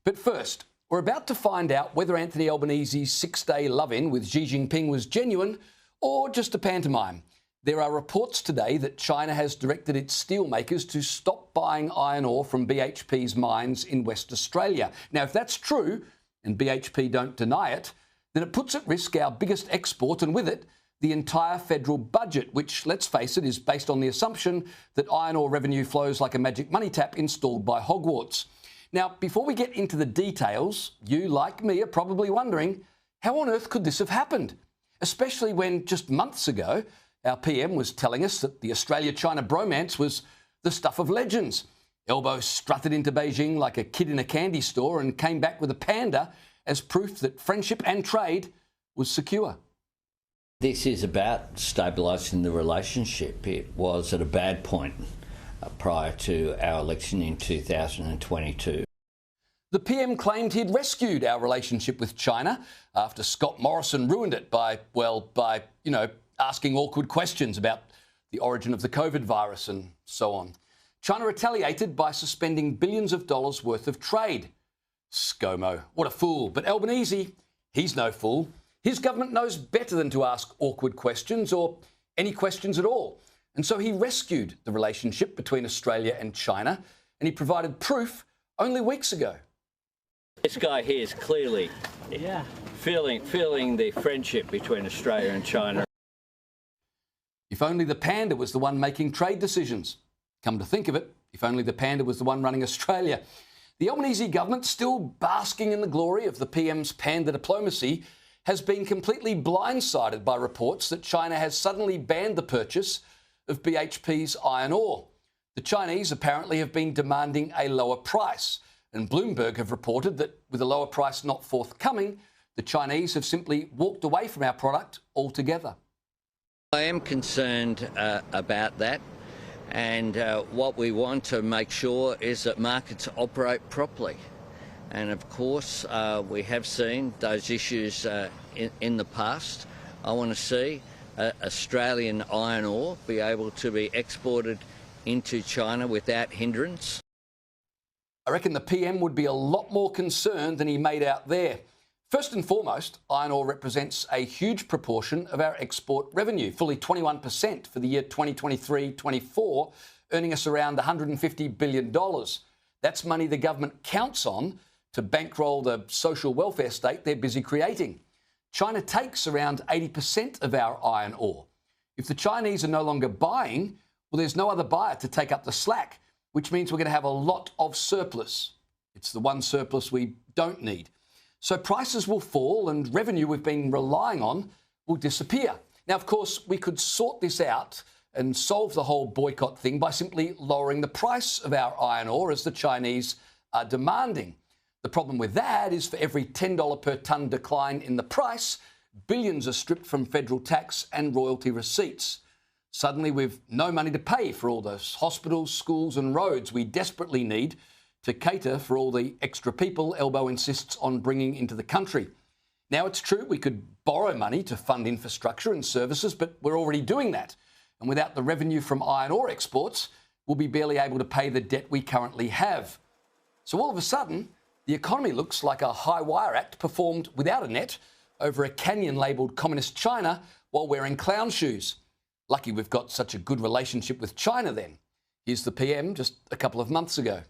But first, we're about to find out whether Anthony Albanese's six-day love-in with Xi Jinping was genuine or just a pantomime. There are reports today that China has directed its steelmakers to stop buying iron ore from BHP's mines in West Australia. Now, if that's true, and BHP don't deny it, then it puts at risk our biggest export and with it, the entire federal budget, which, let's face it, is based on the assumption that iron ore revenue flows like a magic money tap installed by Hogwarts. Now, before we get into the details, you, like me, are probably wondering, how on earth could this have happened? Especially when just months ago, our PM was telling us that the Australia-China bromance was the stuff of legends. Elbow strutted into Beijing like a kid in a candy store and came back with a panda as proof that friendship and trade was secure. This is about stabilising the relationship. It was at a bad point prior to our election in 2022. The PM claimed he'd rescued our relationship with China after Scott Morrison ruined it by asking awkward questions about the origin of the COVID virus and so on. China retaliated by suspending billions of dollars worth of trade. ScoMo, what a fool. But Albanese, he's no fool. His government knows better than to ask awkward questions or any questions at all. And so he rescued the relationship between Australia and China, and he provided proof only weeks ago. This guy here is clearly feeling the friendship between Australia and China. If only the panda was the one making trade decisions. Come to think of it, if only the panda was the one running Australia. The Albanese government, still basking in the glory of the PM's panda diplomacy, has been completely blindsided by reports that China has suddenly banned the purchase of BHP's iron ore. The Chinese apparently have been demanding a lower price, and Bloomberg have reported that with a lower price not forthcoming, the Chinese have simply walked away from our product altogether. I am concerned about that, and what we want to make sure is that markets operate properly. And of course, we have seen those issues in the past. I want to see Australian iron ore be able to be exported into China without hindrance. I reckon the PM would be a lot more concerned than he made out there. First and foremost, iron ore represents a huge proportion of our export revenue, fully 21% for the year 2023-24, earning us around $150 billion. That's money the government counts on to bankroll the social welfare state they're busy creating. China takes around 80% of our iron ore. If the Chinese are no longer buying, well, there's no other buyer to take up the slack, which means we're going to have a lot of surplus. It's the one surplus we don't need. So prices will fall and revenue we've been relying on will disappear. Now, of course, we could sort this out and solve the whole boycott thing by simply lowering the price of our iron ore as the Chinese are demanding. The problem with that is for every $10 per tonne decline in the price, billions are stripped from federal tax and royalty receipts. Suddenly we've no money to pay for all those hospitals, schools and roads we desperately need to cater for all the extra people Elbow insists on bringing into the country. Now, it's true we could borrow money to fund infrastructure and services, but we're already doing that. And without the revenue from iron ore exports, we'll be barely able to pay the debt we currently have. So all of a sudden, the economy looks like a high-wire act performed without a net over a canyon labelled Communist China while wearing clown shoes. Lucky we've got such a good relationship with China then. Here's the PM just a couple of months ago.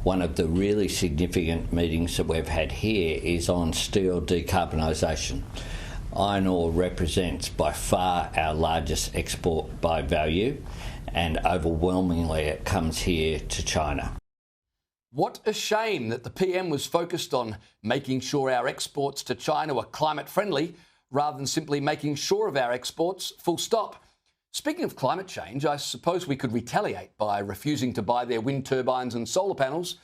One of the really significant meetings that we've had here is on steel decarbonisation. Iron ore represents by far our largest export by value, and overwhelmingly it comes here to China. What a shame that the PM was focused on making sure our exports to China were climate friendly rather than simply making sure of our exports, full stop. Speaking of climate change, I suppose we could retaliate by refusing to buy their wind turbines and solar panels.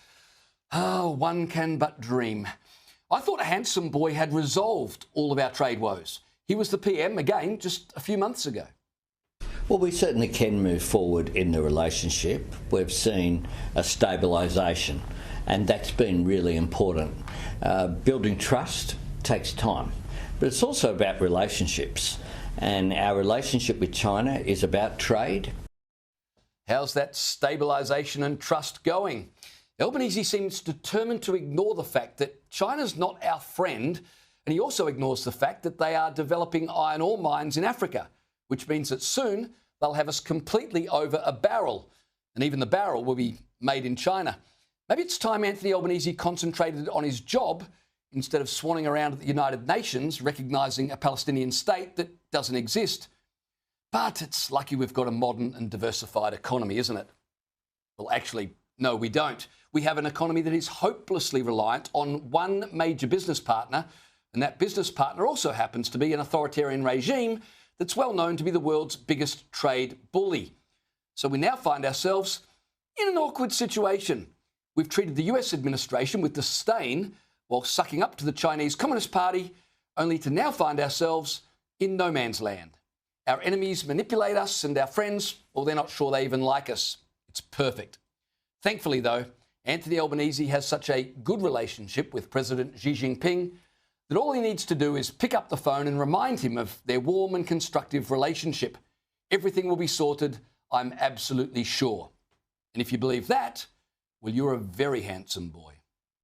Oh, one can but dream. I thought a handsome boy had resolved all of our trade woes. He was the PM again just a few months ago. Well, we certainly can move forward in the relationship. We've seen a stabilisation, and that's been really important. Building trust takes time, but it's also about relationships. And our relationship with China is about trade. How's that stabilisation and trust going? Albanese seems determined to ignore the fact that China's not our friend, and he also ignores the fact that they are developing iron ore mines in Africa, which means that soon they'll have us completely over a barrel, and even the barrel will be made in China. Maybe it's time Anthony Albanese concentrated on his job instead of swanning around at the United Nations recognising a Palestinian state that doesn't exist. But it's lucky we've got a modern and diversified economy, isn't it? Well, actually, no, we don't. We have an economy that is hopelessly reliant on one major business partner, and that business partner also happens to be an authoritarian regime that's well known to be the world's biggest trade bully. So we now find ourselves in an awkward situation. We've treated the US administration with disdain while sucking up to the Chinese Communist Party, only to now find ourselves in no man's land. Our enemies manipulate us, and our friends, well, they're not sure they even like us. It's perfect. Thankfully, though, Anthony Albanese has such a good relationship with President Xi Jinping that all he needs to do is pick up the phone and remind him of their warm and constructive relationship. Everything will be sorted, I'm absolutely sure. And if you believe that, well, you're a very handsome boy.